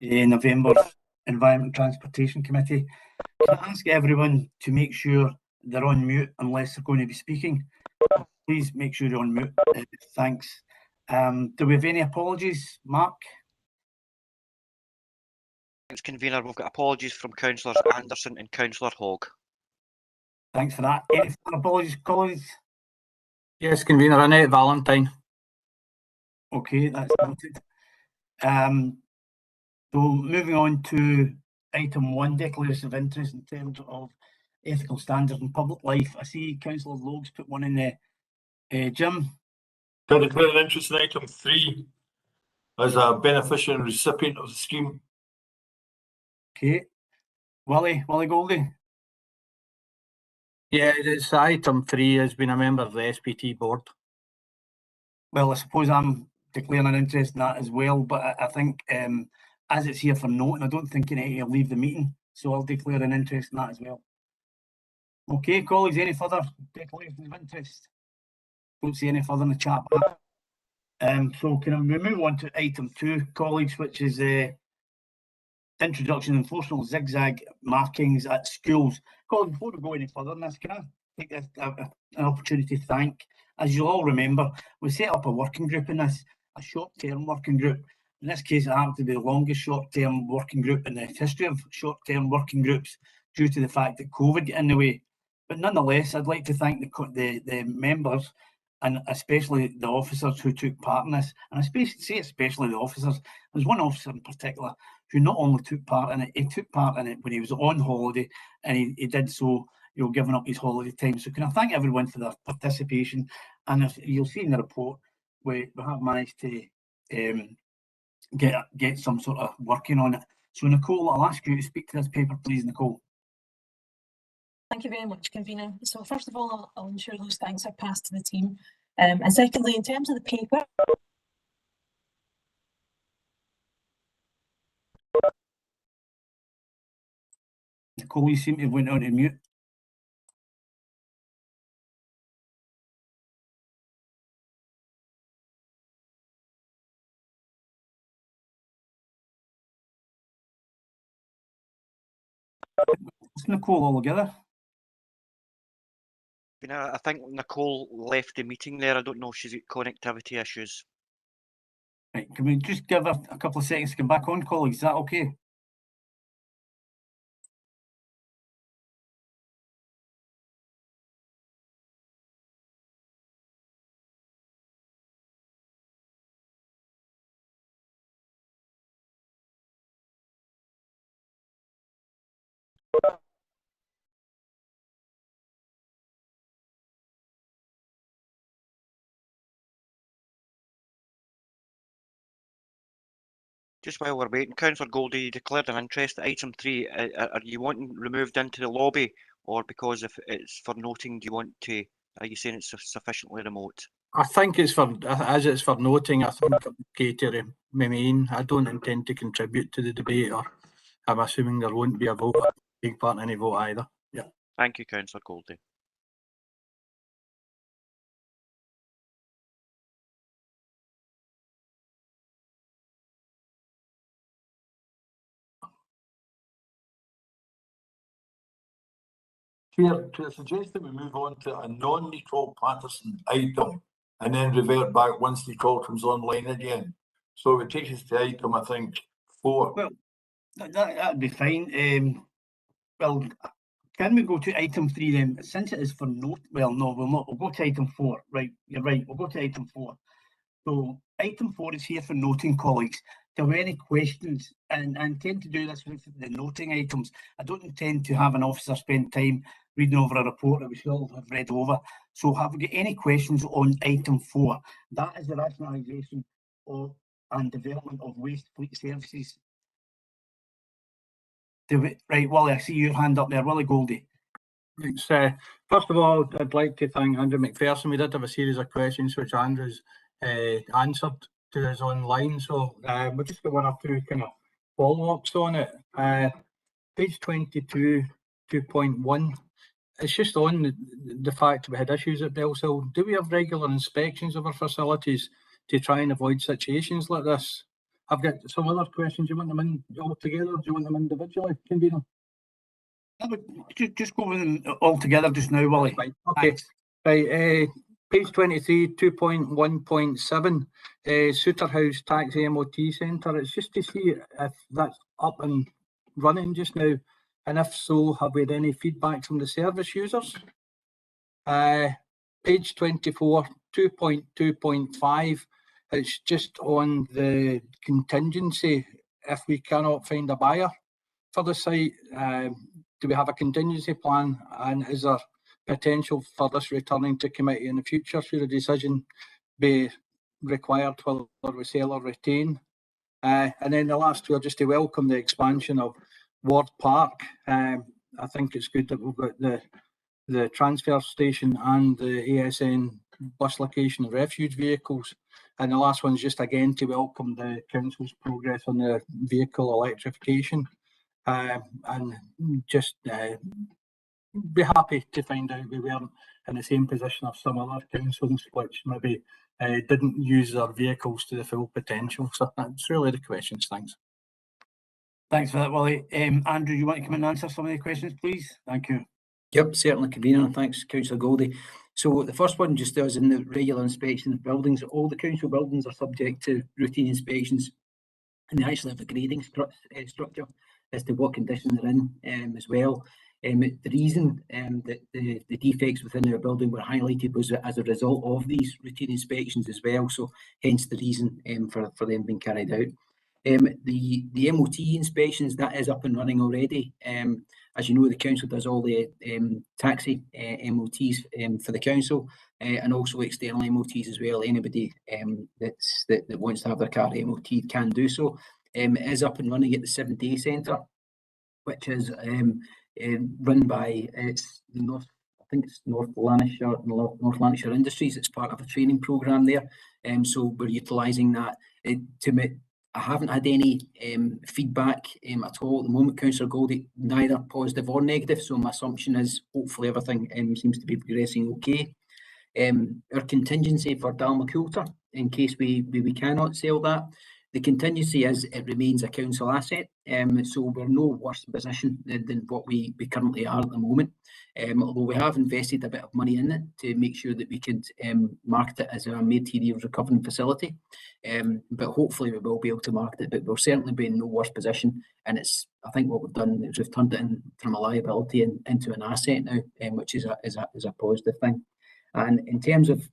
November Environment and Transportation Committee. Can I ask everyone to make sure they're on mute unless they're going to be speaking? Please make sure you're on mute. Thanks. Do we have any apologies, Mark? Thanks, Convener. We've got apologies from Councillors Anderson and Councillor Hogg. Thanks for that. Any further apologies, colleagues? Yes, Convener, Annette Valentine. Okay, that's noted. So moving on to item 1, declaration of interest in terms of ethical standards in public life. I see Councillor Logue's put one in there. Jim? To declare an interest in item 3 as a beneficiary and recipient of the scheme. Okay. Willie Goldie? Yeah, it's item 3 has been a member of the SPT board. Well, I suppose I'm declaring an interest in that as well, but I think as it's here for noting, I don't think you need to leave the meeting, so I'll declare an interest in that as well. Okay, colleagues, any further declarations of interest? Don't see any further in the chat bar. So can we move on to item 2, colleagues, which is introduction of enforceable zigzag markings at schools. Colleagues, before we go any further on this, can I take this an opportunity to thank, as you'll all remember, we set up a working group in this, a short-term working group. In this case, it happened to be the longest short-term working group in the history of short-term working groups due to the fact that COVID got in the way. But nonetheless, I'd like to thank the members and especially the officers who took part in this. And especially the officers. There's one officer in particular who not only took part in it, he took part in it when he was on holiday, and he did so, giving up his holiday time. So can I thank everyone for their participation? And if you'll see in the report, we have managed to get some sort of working on it. So Nicole, I'll ask you to speak to this paper, please, Nicole. Thank you very much, Convener. So first of all, I'll ensure those thanks are passed to the team. And secondly, in terms of the paper, Nicole, you seem to have went on to mute. It's Nicole altogether. I think Nicole left the meeting there. I don't know if she's got connectivity issues. Right, can we just give her a couple of seconds to come back on, colleagues? Is that okay? Just while we're waiting, Councillor Goldie, you declared an interest at item 3. Are you wanting removed into the lobby, or because if it's for noting, do you want to? Are you saying it's sufficiently remote? I think it's for noting. I think it's okay to remain. I don't intend to contribute to the debate, or I'm assuming there won't be a vote, take part in any vote either. Yeah. Thank you, Councillor Goldie. Chair, to suggest that we move on to a non-Nicole Patterson item and then revert back once Nicole comes online again. So it takes us to item, I think, 4. Well, that'd be fine. Well, can we go to item 3 then? Since it is for note, well, no, we'll not. We'll go to item 4. Right, you're right. We'll go to item 4. So item 4 is here for noting, colleagues. Do you have any questions? And I intend to do this with the noting items. I don't intend to have an officer spend time reading over a report that we should all have read over. So have we got any questions on item 4? That is the rationalisation of and development of waste fleet services. Right, Willie, I see your hand up there. Willie Goldie. Thanks. First of all, I'd like to thank Andrew McPherson. We did have a series of questions which Andrew's answered to us online. So we'll just get one or two kind of follow-ups on it. Page 22, 2.1. It's just on the fact we had issues at Bellshill. Do we have regular inspections of our facilities to try and avoid situations like this? I've got some other questions. You want them in all together? Do you want them individually, convener? I would just go with them all together just now, Willie. Right. Okay. Right. Page 23, 2.1.7, Suter House Taxi MOT Centre. It's just to see if that's up and running just now, and if so, have we had any feedback from the service users? Page 24, 2.2.5, it's just on the contingency. If we cannot find a buyer for the site, do we have a contingency plan, and is there potential for this returning to committee in the future should a decision be required whether we sell or retain? And then the last two are just to welcome the expansion of Ward Park. I think it's good that we've got the transfer station and the ASN bus location and refuge vehicles. And the last one's just again to welcome the council's progress on the vehicle electrification. And just be happy to find out we weren't in the same position as some other councils which maybe didn't use their vehicles to the full potential. So that's really the questions. Thanks. Thanks for that, Willie. Andrew, you want to come and answer some of the questions, please? Thank you. Yep, certainly, convener. Thanks, Councillor Goldie. So the first one just does in the regular inspection of buildings. All the council buildings are subject to routine inspections, and they actually have a grading structure as to what condition they're in as well. The reason that the defects within our building were highlighted was as a result of these routine inspections as well. So hence the reason for them being carried out. The MOT inspections, that is up and running already. As you know, the council does all the taxi MOTs for the council, and also external MOTs as well. Anybody that wants to have their car MOT can do so. It is up and running at the 7-day centre, which is run by North Lanarkshire Industries. It's part of a training programme there, so we're utilising that. I haven't had any feedback at all at the moment, Councillor Goldie, neither positive or negative, so my assumption is hopefully everything seems to be progressing okay. Our contingency for Dalmacoulter, in case we cannot sell that, the contingency is it remains a council asset, so we're no worse position than what we currently are at the moment. Although we have invested a bit of money in it to make sure that we could market it as a materials recovering facility. But hopefully we will be able to market it, but we'll certainly be in no worse position. And it's, I think what we've done is we've turned it from a liability into an asset now, which is a positive thing. And in terms of,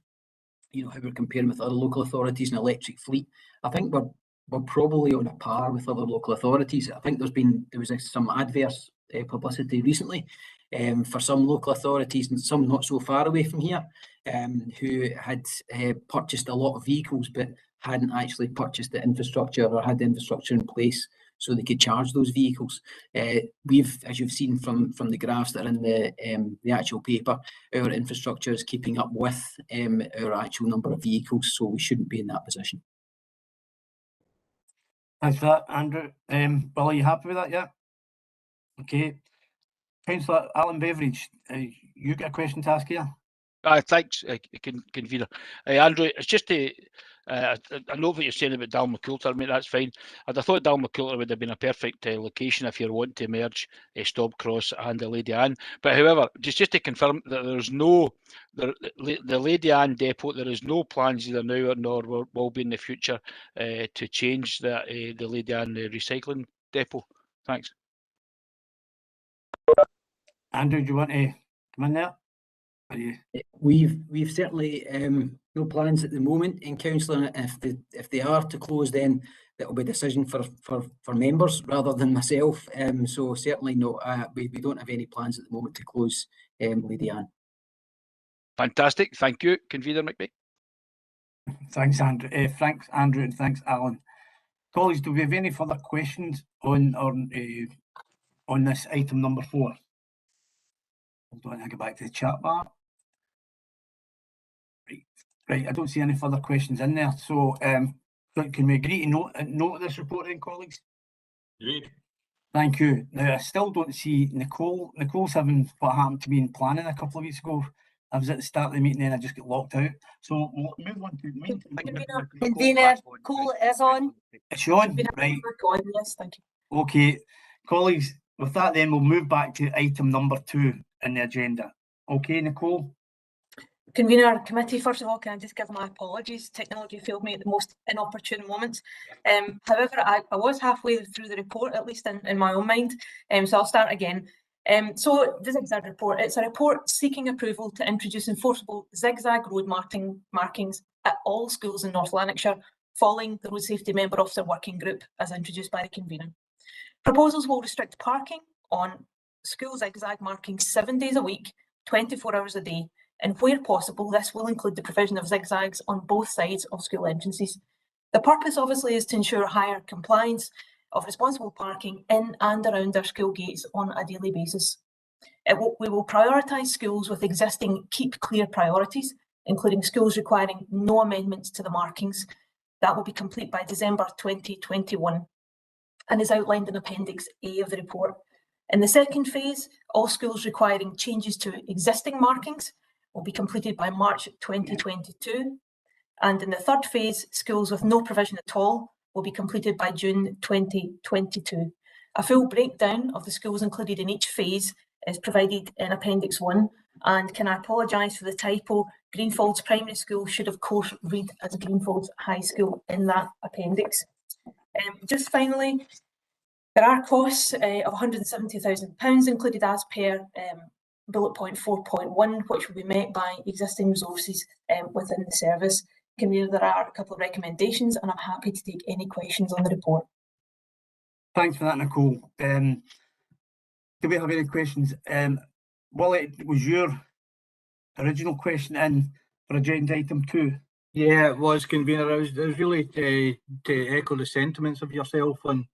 you know, how we're comparing with other local authorities and electric fleet, I think we're probably on a par with other local authorities. I think there was some adverse publicity recently for some local authorities and some not so far away from here, who had purchased a lot of vehicles but hadn't actually purchased the infrastructure or had the infrastructure in place so they could charge those vehicles. We've, as you've seen from the graphs that are in the actual paper, our infrastructure is keeping up with our actual number of vehicles, so we shouldn't be in that position. Thanks for that, Andrew. Will, are you happy with that? Yeah. Okay. Councillor Alan Beveridge, you got a question to ask here? Thanks, convener. Andrew, it's just to, I know what you're saying about Dalmacoulter. I mean, that's fine. I thought Dalmacoulter would have been a perfect location if you're wanting to merge Stobcross and the Lady Anne. But however, just to confirm that there's no, the Lady Anne depot, there is no plans either now or nor will be in the future to change the Lady Anne recycling depot. Thanks. Andrew, do you want to come in there? We've certainly no plans at the moment in council, and if they are to close, then that will be a decision for members rather than myself. So certainly no, we don't have any plans at the moment to close Lady Anne. Fantastic, thank you, convener McBee. Thanks, Andrew. Thanks, Andrew, and thanks, Alan. Colleagues, do we have any further questions on this item number 4? Hold on, I go back to the chat bar. Right, I don't see any further questions in there. So, can we agree to note this report then, colleagues? Agreed. Thank you. Now, I still don't see Nicole. Nicole's having what happened to me in planning a couple of weeks ago. I was at the start of the meeting and I just got locked out. So we'll move on to Convener Cole is on. It's on, right? Yes, thank you. Okay, colleagues, with that then we'll move back to item number 2 in the agenda. Okay, Nicole? Convener committee, first of all, can I just give my apologies? Technology failed me at the most inopportune moments. However, I was halfway through the report, at least in my own mind, so I'll start again. So the zigzag report, it's a report seeking approval to introduce enforceable zigzag road markings at all schools in North Lanarkshire, following the Road Safety Member Officer Working Group as introduced by the convener. Proposals will restrict parking on school zigzag markings 7 days a week, 24 hours a day, and where possible, this will include the provision of zigzags on both sides of school entrances. The purpose, obviously, is to ensure higher compliance of responsible parking in and around our school gates on a daily basis. We will prioritise schools with existing keep clear priorities, including schools requiring no amendments to the markings. That will be complete by December 2021 and is outlined in Appendix A of the report. In the second phase, all schools requiring changes to existing markings will be completed by March 2022. And in the third phase, schools with no provision at all will be completed by June 2022. A full breakdown of the schools included in each phase is provided in Appendix 1. And can I apologise for the typo? Greenfields Primary School should of course read as Greenfields High School in that appendix. Just finally, there are costs of £170,000 included as per bullet point 4.1, which will be met by existing resources within the service. There are a couple of recommendations and I'm happy to take any questions on the report. Thanks for that, Nicole. Do we have any questions? Willie, was your original question in for agenda item 2? Yeah, it was, convener. It was really to echo the sentiments of yourself and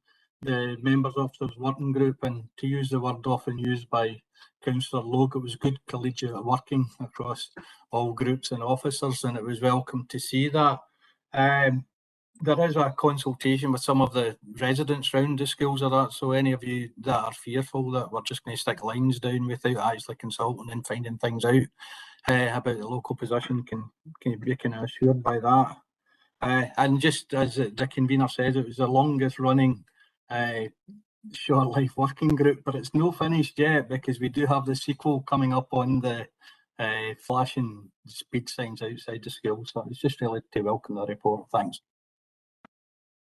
the members officers working group, and to use the word often used by Councillor Logue, it was good collegiate working across all groups and officers, and it was welcome to see that. There is a consultation with some of the residents around the schools of that, so any of you that are fearful that we're just going to stick lines down without actually consulting and finding things out about the local position can be kind of assured by that. And just as the convener says, it was the longest running short life working group, but it's no finished yet because we do have the sequel coming up on the flashing speed signs outside the school. So it's just really to welcome the report. Thanks.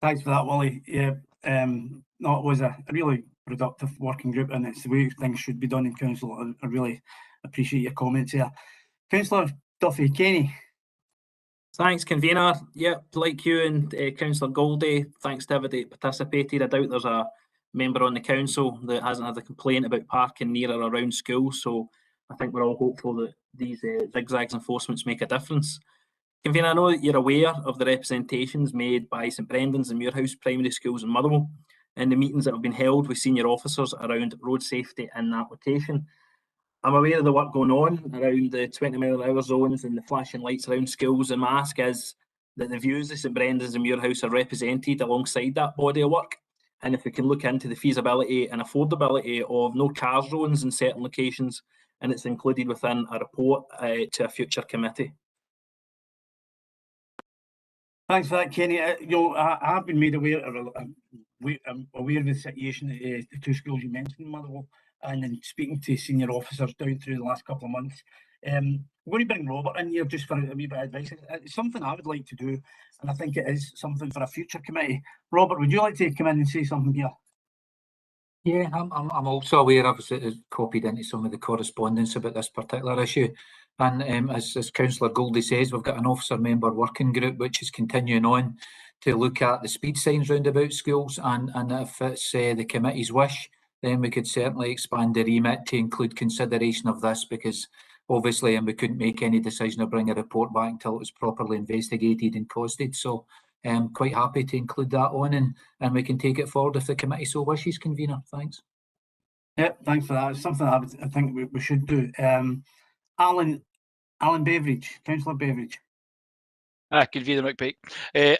Thanks for that, Willie. Yeah, no, it was a really productive working group, and it's the way things should be done in council. I really appreciate your comments here. Councillor Duffy, Kenny. Thanks, convener. Yep, like you and Councillor Goldie, thanks to everybody that participated. I doubt there's a member on the council that hasn't had a complaint about parking near or around schools, so I think we're all hopeful that these zigzags enforcements make a difference. Convener, I know that you're aware of the representations made by St Brendan's and Muirhouse Primary Schools in Motherwell and the meetings that have been held with senior officers around road safety in that location. I'm aware of the work going on around the 20-mile-an-hour zones and the flashing lights around schools, and my ask is that the views of St Brendan's and Muirhouse are represented alongside that body of work, and if we can look into the feasibility and affordability of no car zones in certain locations, and it's included within a report to a future committee. Thanks for that, Kenny. I have been made aware of aware of the situation at the two schools you mentioned, Motherwell, and then speaking to senior officers down through the last couple of months. I'm going to bring Robert in here just for a wee bit of advice. It's something I would like to do, and I think it is something for a future committee. Robert, would you like to come in and say something here? Yeah, I'm also aware of it, copied into some of the correspondence about this particular issue. And as Councillor Goldie says, we've got an officer member working group which is continuing on to look at the speed signs round about schools, and if it's the committee's wish, then we could certainly expand the remit to include consideration of this, because obviously we couldn't make any decision or bring a report back until it was properly investigated and costed. So I'm quite happy to include that on, and we can take it forward if the committee so wishes, convener. Thanks. Yep, thanks for that. It's something I think we should do. Alan Beveridge, Councillor Beveridge. Convener McPike.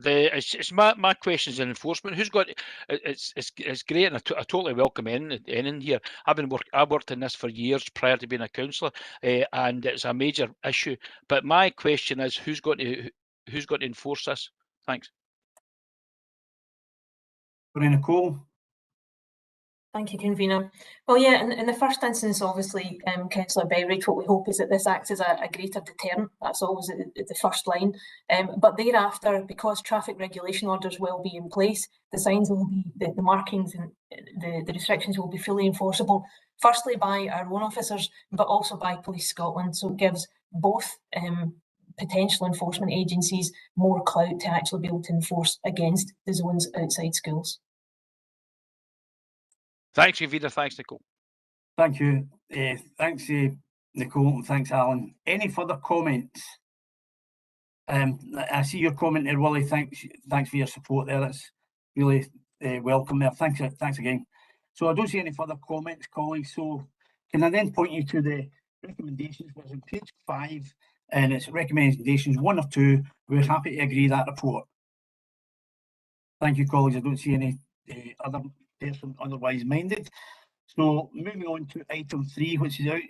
It's my questions in enforcement. Who's got it's great, and I totally welcome any in here. I've worked in this for years prior to being a councillor, and it's a major issue. But my question is, who's got to enforce this? Thanks. Nicole. Thank you, Convener. Well, yeah, in the first instance, obviously, Councillor Berridge, what we hope is that this acts as a greater deterrent. That's always the first line. But thereafter, because traffic regulation orders will be in place, the signs will be, the markings and the restrictions will be fully enforceable, firstly by our own officers, but also by Police Scotland. So it gives both potential enforcement agencies more clout to actually be able to enforce against the zones outside schools. Thanks, Convener. Thanks, Nicole. Thank you. Thanks, Nicole, and thanks, Alan. Any further comments? I see your comment there, Willie. Thanks for your support there. That's really welcome there. Thanks again. So I don't see any further comments, colleagues. So can I then point you to the recommendations, which is on page 5, and it's recommendations 1 or 2. We're happy to agree that report. Thank you, colleagues. I don't see any other person otherwise minded. So moving on to item 3, which is out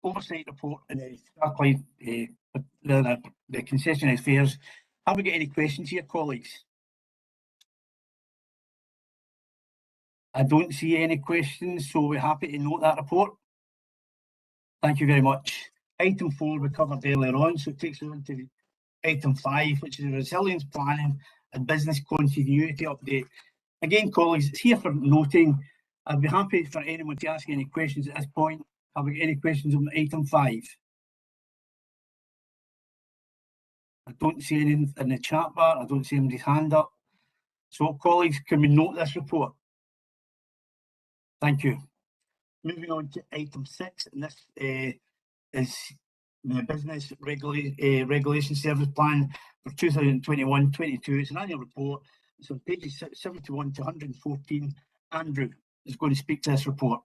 oversight report and the concessionary fares. Have we got any questions here, colleagues? I don't see any questions, so we're happy to note that report. Thank you very much. Item 4 we covered earlier on, so it takes us on to item 5, which is the resilience planning and business continuity update. Again, colleagues, it's here for noting. I'd be happy for anyone to ask any questions at this point. Have we got any questions on item 5? I don't see any in the chat bar. I don't see anybody's hand up. So, colleagues, can we note this report? Thank you. Moving on to item 6, and this is the business regulation service plan for 2021-22. It's an annual report. It's on pages 71 to 114. Andrew is going to speak to this report.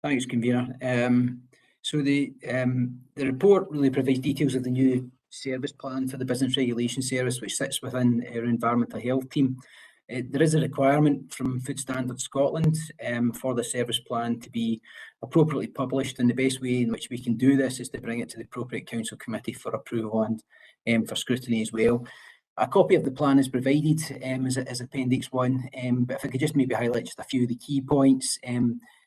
Thanks, Convener. So the report really provides details of the new service plan for the Business Regulation Service, which sits within our environmental health team. There is a requirement from Food Standards Scotland for the service plan to be appropriately published, and the best way in which we can do this is to bring it to the appropriate council committee for approval and for scrutiny as well. A copy of the plan is provided as Appendix 1, but if I could just maybe highlight just a few of the key points.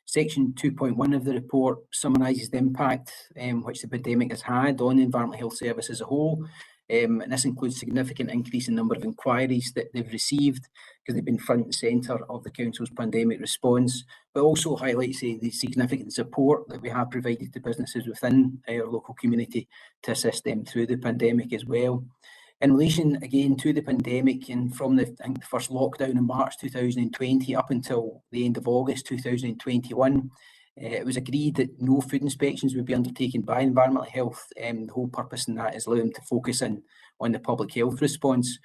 Section 2.1 of the report summarises the impact which the pandemic has had on the environmental health service as a whole. And this includes significant increase in number of inquiries that they've received because they've been front and centre of the council's pandemic response, but also highlights the significant support that we have provided to businesses within our local community to assist them through the pandemic as well. In relation again to the pandemic, and from the first lockdown in March 2020 up until the end of August 2021, it was agreed that no food inspections would be undertaken by environmental health. The whole purpose in that is allow them to focus on the public health response.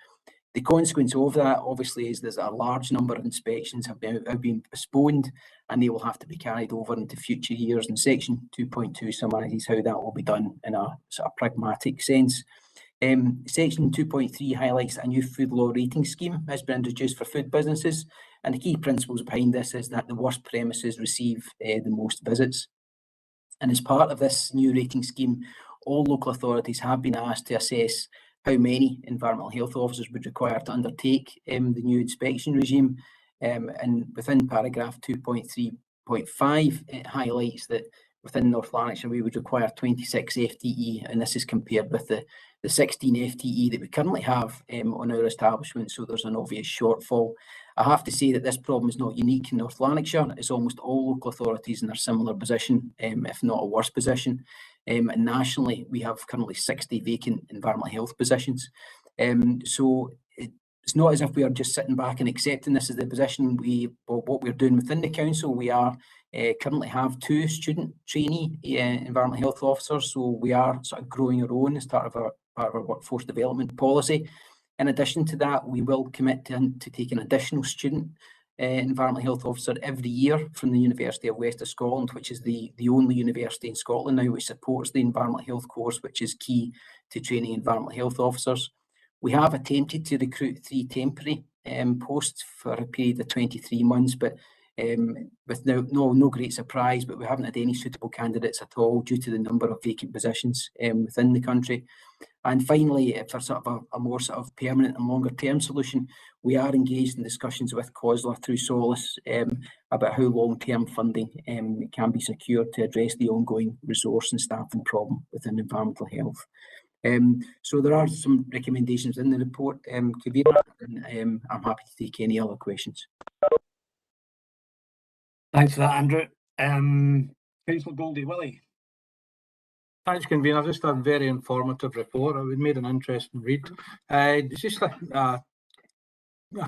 The consequence of that, obviously, is there's a large number of inspections have been postponed, and they will have to be carried over into future years. And Section 2.2 summarises how that will be done in a sort of pragmatic sense. Section 2.3 highlights a new food law rating scheme has been introduced for food businesses, and the key principles behind this is that the worst premises receive the most visits. And as part of this new rating scheme, all local authorities have been asked to assess how many environmental health officers would require to undertake the new inspection regime. And within paragraph 2.3.5, it highlights that within North Lanarkshire we would require 26 FTE, and this is compared with the 16 FTE that we currently have on our establishment, so there's an obvious shortfall. I have to say that this problem is not unique in North Lanarkshire. It's almost all local authorities in a similar position, if not a worse position. And nationally, we have currently 60 vacant environmental health positions. So it's not as if we are just sitting back and accepting this as the position. What we're doing within the council, we are currently have 2 student trainee environmental health officers, so we are sort of growing our own as part of our workforce development policy. In addition to that, we will commit to take an additional student environmental health officer every year from the University of West of Scotland, which is the only university in Scotland now which supports the environmental health course, which is key to training environmental health officers. We have attempted to recruit 3 temporary posts for a period of 23 months, but with no great surprise, but we haven't had any suitable candidates at all due to the number of vacant positions within the country. And finally, for sort of a more sort of permanent and longer term solution, we are engaged in discussions with COSLA through Solus about how long-term funding can be secured to address the ongoing resource and staffing problem within environmental health. So there are some recommendations in the report, Kavira, and I'm happy to take any other questions. Thanks for that, Andrew. Councillor Goldie, Willie. Thanks, Convener. Just a very informative report. It made an interesting read. It's just a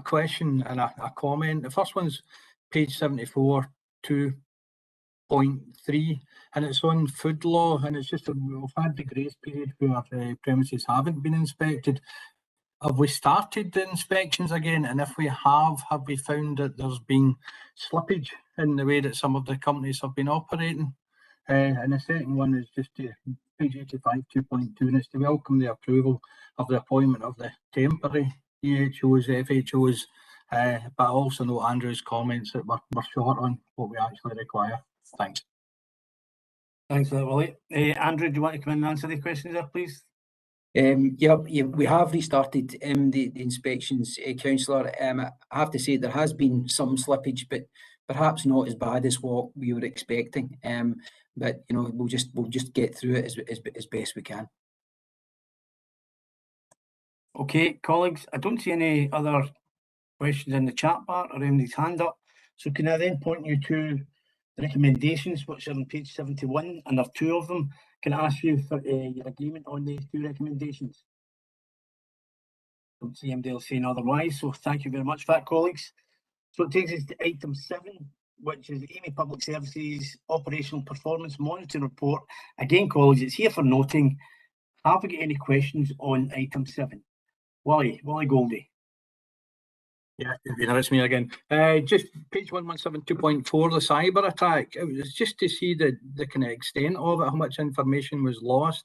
question and a comment. The first one's page 74, 2.3, and it's on food law, and it's just we've had the grace period where premises haven't been inspected. Have we started the inspections again? And if we have we found that there's been slippage in the way that some of the companies have been operating? And the second one is just to page 85, 2.2, and it's to welcome the approval of the appointment of the temporary EHOs, FHOs, but I also know Andrew's comments that we're short on what we actually require. Thanks. Thanks for that, Willie. Andrew, do you want to come in and answer the questions there, please? Yeah, we have restarted the inspections, Councillor. I have to say there has been some slippage, but perhaps not as bad as what we were expecting. But you know, we'll just get through it as best we can. Okay, colleagues, I don't see any other questions in the chat bar or anybody's hand up. So can I then point you to the recommendations, which are on page 71, and there are 2 of them. Can I ask you for your agreement on these 2 recommendations? Don't see anybody else saying otherwise, so thank you very much for that, colleagues. So it takes us to item 7, which is the AMI Public Services Operational Performance Monitoring Report. Again, colleagues, it's here for noting. Have we got any questions on item 7? Willie Goldie. Yeah, it's me again. Just page 117, 2.4, the cyber attack. It was just to see the kind of extent of it, how much information was lost,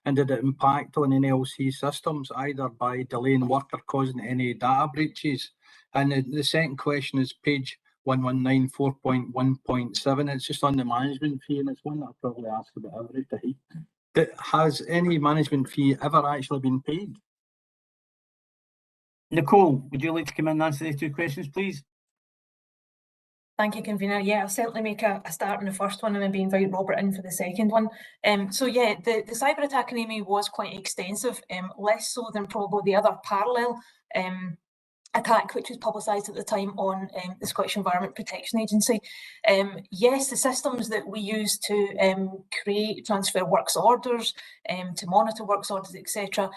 and did it impact on NLC systems, either by delaying work or causing any data breaches? And the second question is page 119, 4.1.7. It's just on the management fee, and it's one that I probably ask about every day. Has any management fee ever actually been paid? Nicole, would you like to come in and answer these 2 questions, please? Thank you, Convener. Yeah, I'll certainly make a start on the first one and maybe invite Robert in for the second one. So yeah, the cyber attack in AMI was quite extensive, less so than probably the other parallel attack which was publicised at the time on the Scottish Environment Protection Agency. Yes, the systems that we use to create, transfer works orders, to monitor works orders, etc.,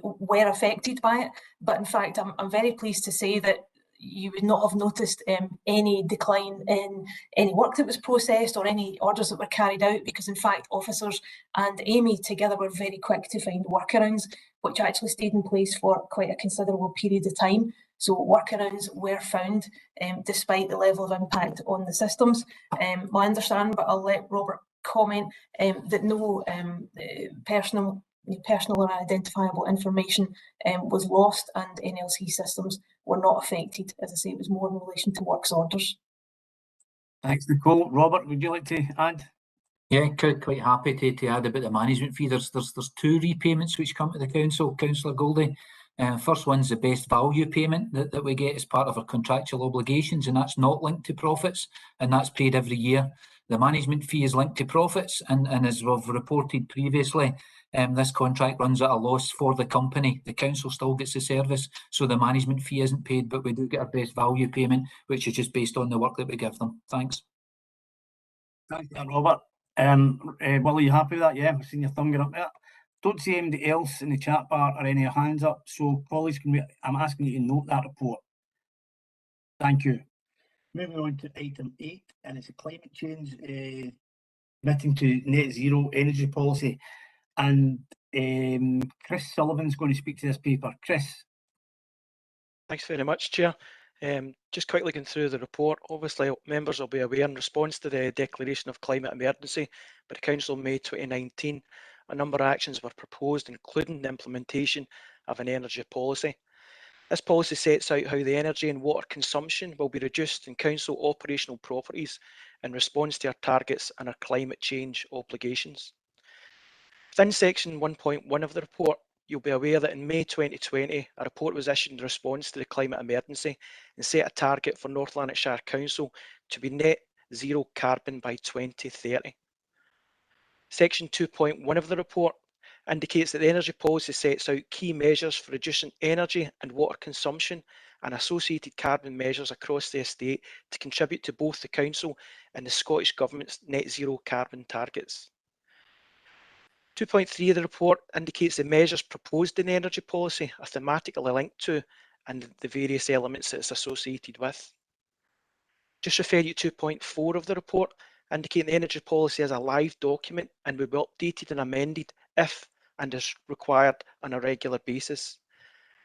were affected by it. But in fact, I'm very pleased to say that you would not have noticed any decline in any work that was processed or any orders that were carried out, because in fact officers and AMI together were very quick to find workarounds, which actually stayed in place for quite a considerable period of time. So workarounds were found despite the level of impact on the systems. My understanding, but I'll let Robert comment, that no personal or identifiable information was lost, and NLC systems were not affected. As I say, it was more in relation to works orders. Thanks, Nicole. Robert, would you like to add? Yeah, quite happy to add about the management fee. There's 2 repayments which come to the council, Councillor Goldie. First one's the best value payment that we get as part of our contractual obligations, and that's not linked to profits, and that's paid every year. The management fee is linked to profits, and as we've reported previously, this contract runs at a loss for the company. The council still gets the service, so the management fee isn't paid, but we do get our best value payment, which is just based on the work that we give them. Thanks. Thanks, Robert. Will, are you happy with that? Yeah, I've seen your thumb going up there. Don't see anybody else in the chat bar or any hands up, so colleagues, I'm asking you to note that report. Thank you. Moving on to item 8, and it's a climate change committing to net zero energy policy. And Chris Sullivan's going to speak to this paper. Chris. Thanks very much, Chair. Just quickly going through the report. Obviously, members will be aware in response to the declaration of climate emergency by the Council in May 2019, a number of actions were proposed, including the implementation of an energy policy. This policy sets out how the energy and water consumption will be reduced in council operational properties in response to our targets and our climate change obligations. Within section 1.1 of the report, you'll be aware that in May 2020, a report was issued in response to the climate emergency and set a target for North Lanarkshire Council to be net zero carbon by 2030. Section 2.1 of the report indicates that the energy policy sets out key measures for reducing energy and water consumption and associated carbon measures across the estate to contribute to both the Council and the Scottish Government's net zero carbon targets. 2.3 of the report indicates the measures proposed in the energy policy are thematically linked to and the various elements that it's associated with. Just refer you to 2.4 of the report, indicating the energy policy is a live document and will be updated and amended if and as required on a regular basis.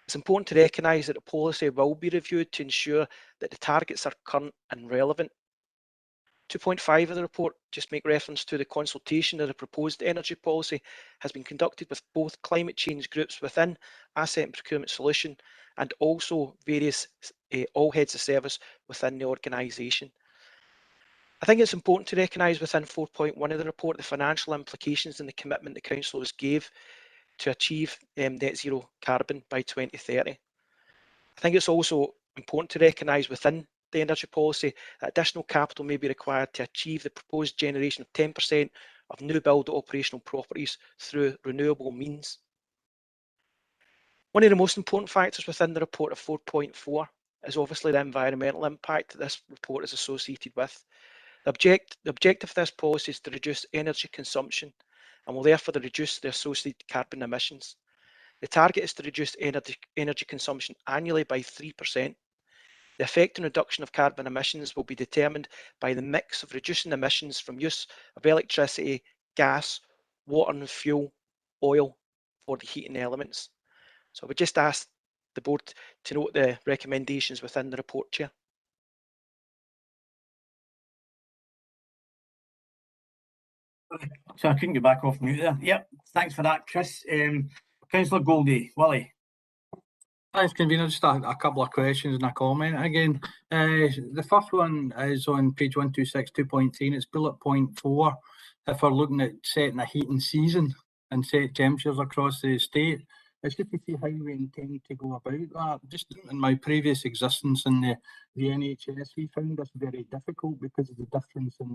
It's important to recognise that the policy will be reviewed to ensure that the targets are current and relevant. 2.5 of the report just make reference to the consultation of the proposed energy policy has been conducted with both climate change groups within Asset and Procurement Solution and also various all heads of service within the organisation. I think it's important to recognise within 4.1 of the report the financial implications and the commitment the councillors gave to achieve net zero carbon by 2030. I think it's also important to recognise within the energy policy that additional capital may be required to achieve the proposed generation of 10% of new build operational properties through renewable means. One of the most important factors within the report of 4.4 is obviously the environmental impact that this report is associated with. The objective of this policy is to reduce energy consumption and will therefore reduce the associated carbon emissions. The target is to reduce energy consumption annually by 3%. The effect and reduction of carbon emissions will be determined by the mix of reducing emissions from use of electricity, gas, water and fuel, oil for the heating elements. So I would just ask the board to note the recommendations within the report, Chair. So I couldn't get back off mute there. Yep, thanks for that, Chris. Councillor Goldie, Willie. Thanks, Convener. Just a couple of questions and a comment again. The first one is on page 126, 2.3, and it's bullet point 4. If we're looking at setting a heating season and set temperatures across the estate, it's just to see how we intend to go about that. Just in my previous existence in the NHS, we found this very difficult because of the difference in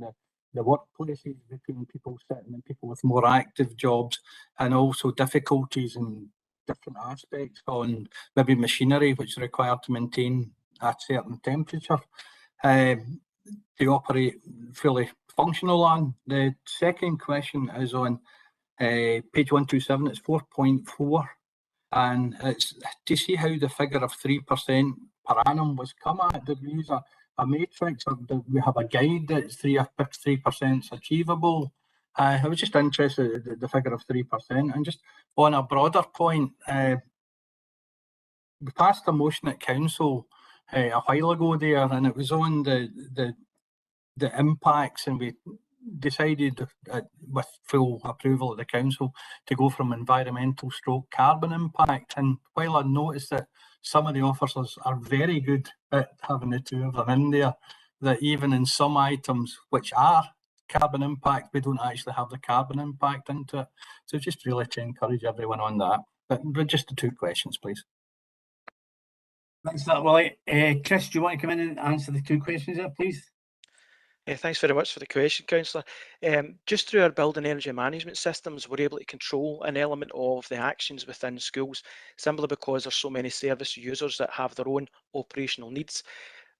the workplaces between people sitting and people with more active jobs, and also difficulties in different aspects on maybe machinery which is required to maintain a certain temperature to operate fully functional on. The second question is on page 127, it's 4.4, and it's to see how the figure of 3% per annum was come at. Did we use a matrix, or did we have a guide that 3% is achievable? I was just interested in the figure of 3%. And just on a broader point, we passed a motion at council a while ago there, and it was on the impacts, and we decided with full approval of the council to go from environmental stroke carbon impact. And while I noticed that some of the officers are very good at having the two of them in there, that even in some items which are carbon impact, we don't actually have the carbon impact into it. So just really to encourage everyone on that. But just the two questions, please. Thanks for that, Willie. Chris, do you want to come in and answer the two questions there, please? Thanks very much for the question, Councillor. Just through our building energy management systems, we're able to control an element of the actions within schools, simply because there's so many service users that have their own operational needs.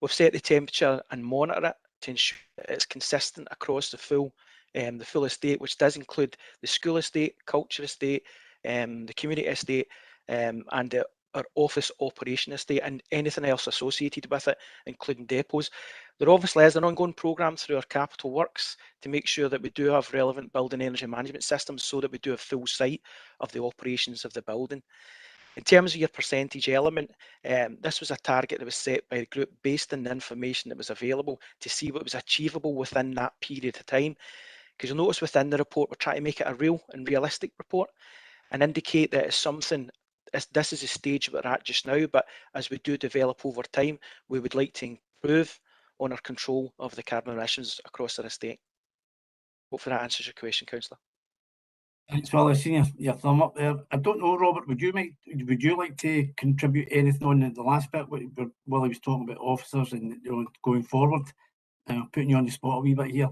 We've set the temperature and monitor it to ensure that it's consistent across the full estate, which does include the school estate, culture estate, the community estate, and our office operation estate, and anything else associated with it, including depots. There obviously is an ongoing programme through our capital works to make sure that we do have relevant building energy management systems so that we do a full sight of the operations of the building. In terms of your percentage element, this was a target that was set by the group based on the information that was available to see what was achievable within that period of time. Because you'll notice within the report, we're trying to make it a real and realistic report and indicate that it's something, this is the stage we're at just now, but as we do develop over time, we would like to improve on our control of the carbon emissions across our estate. Hopefully that answers your question, Councillor. Thanks, Well, I seen your thumb up there. I don't know, Robert, would you like to contribute anything on the last bit while he was talking about officers and going forward? Putting you on the spot a wee bit here.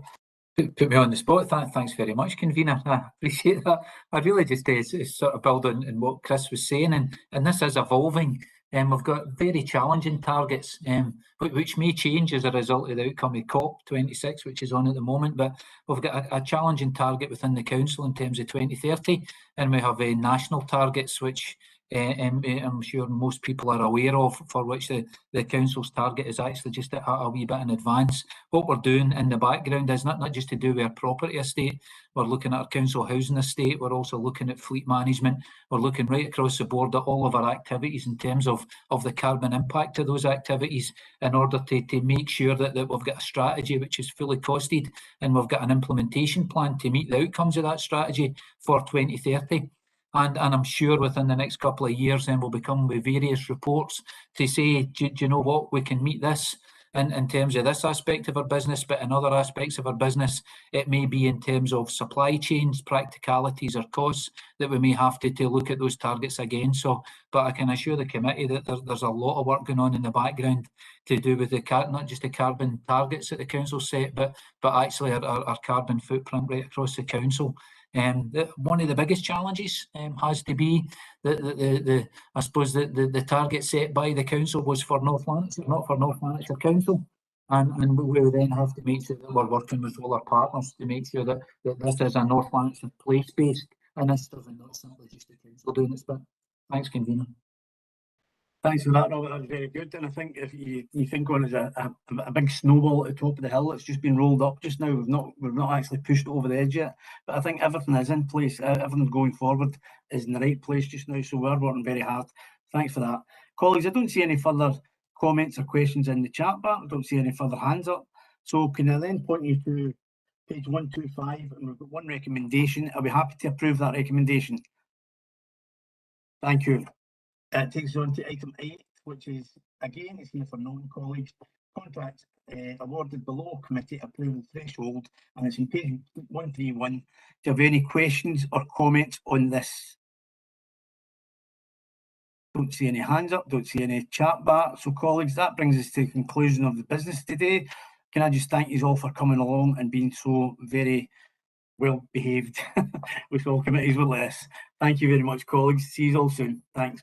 Put me on the spot. Thanks very much, convener. I appreciate that. I really just sort of build on what Chris was saying, and this is evolving. We've got very challenging targets, which may change as a result of the outcome of COP26, which is on at the moment. But we've got a challenging target within the council in terms of 2030, and we have national targets which I'm sure most people are aware of, for which the council's target is actually just a wee bit in advance. What we're doing in the background is not just to do with our property estate. We're looking at our council housing estate. We're also looking at fleet management. We're looking right across the board at all of our activities in terms of the carbon impact of those activities, in order to make sure that we've got a strategy which is fully costed, and we've got an implementation plan to meet the outcomes of that strategy for 2030. And I'm sure within the next couple of years then we'll become with various reports to say, do you know what, we can meet this in terms of this aspect of our business, but in other aspects of our business, it may be in terms of supply chains, practicalities or costs, that we may have to look at those targets again. So, but I can assure the committee that there's a lot of work going on in the background to do with not just the carbon targets that the council set, but actually our carbon footprint right across the council. One of the biggest challenges has to be I suppose the target set by the council was for North Lanarkshire, not for North Lanarkshire Council, and we will then have to make sure that we're working with all our partners to make sure that this is a North Lanarkshire place-based initiative and not simply just the council doing its bit. Thanks, convener. Thanks for that, Robert. That's very good. And I think if you think on as a big snowball at the top of the hill, it's just been rolled up just now. We've not actually pushed it over the edge yet. But I think everything is in place. Everything going forward is in the right place just now. So we're working very hard. Thanks for that. Colleagues, I don't see any further comments or questions in the chat bar. I don't see any further hands up. So can I then point you to page 125, and we've got one recommendation. Are we happy to approve that recommendation? Thank you. It takes us on to item 8, which is, again, it's here for non-colleagues. Contract awarded below committee approval threshold, and it's in page 131. Do you have any questions or comments on this? Don't see any hands up, don't see any chat bar. So colleagues, that brings us to the conclusion of the business today. Can I just thank you all for coming along and being so very well behaved with all committees with less. Thank you very much, colleagues. See you all soon. Thanks.